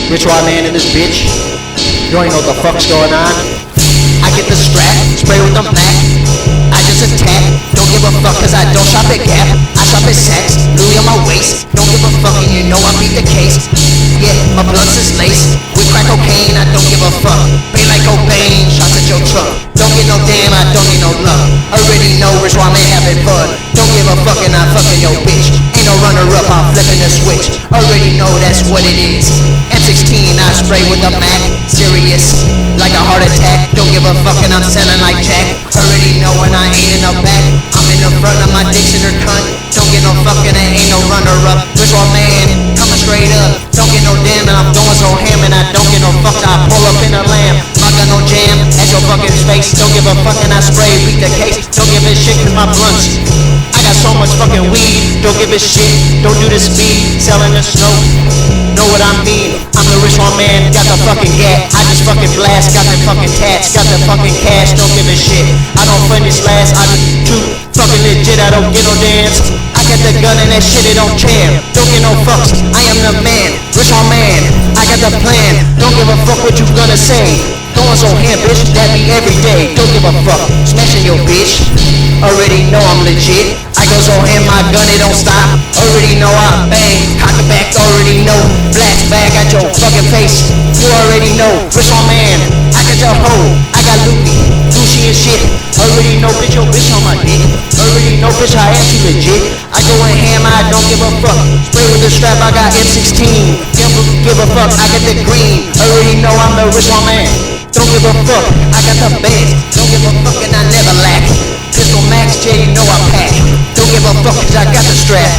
Rich Raw Man in this bitch. You ain't know what the fuck's going on. I get the strap, spray with the Mac. I just attack, don't give a fuck cause I don't shop at Gap. I shop at Saks, Louis on my waist. Don't give a fuck and you know I beat the case. Yeah, my blunts is laced with crack cocaine, I don't give a fuck. Pay like Cobain, shots at your truck. Don't get no damn, I don't need no luck. Already know Rich Raw Man having fun. Don't give a fuck and I'm fucking your bitch. Ain't no runner up, I'm flipping the switch. Already know that's what it is. M16, I spray with the Mac. Serious, like a heart attack. Don't give a fuck and I'm selling like Jack. Already know when I ain't in the back. I'm in the front of my dicks in her cunt. Don't get no fucking, there ain't no runner up. Rich Raw Man, coming straight up. Don't get no damn and I'm throwing so ham and I don't get no fuck. I pull up in a lamb. I got no jam at your fucking face. Don't give a fuck and I spray, beat the case. Don't give a shit cause my blunts. I got so much fucking weed. Don't give a shit. Don't do the speed. Selling the snow. Know what I mean? I'm the Rich Raw Man. Got the fucking gat. I just fucking blast. Got the fucking tats. Got the fucking cash. Don't give a shit. I don't fund this last. I just too fucking legit. I don't get no dance. I got the gun and that shit it don't care. Don't get no fucks. I am the man. Rich Raw Man. I got the plan. Don't give a fuck what you gonna say. Throwing so hand, bitch, that be every day. Don't give a fuck, smashing your bitch. Already know I'm legit. I go so hand, my gun, it don't stop. Already know I bang, cock it back, already know. Blast bag at your fucking face. You already know, Rich Raw Man. I got your hoe, I got Louis, Gucci and shit. Already know, bitch, your bitch on my dick. Already know, bitch, I am too legit. I go in ham, I don't give a fuck. Spray with the strap, I got M16. Give a fuck, I got the green. Already know I'm the Rich Raw Man. Don't give a fuck, I got the best. Don't give a fuck and I never lack. Pistol Max, J, you know I pack. Don't give a fuck cause I got the strap.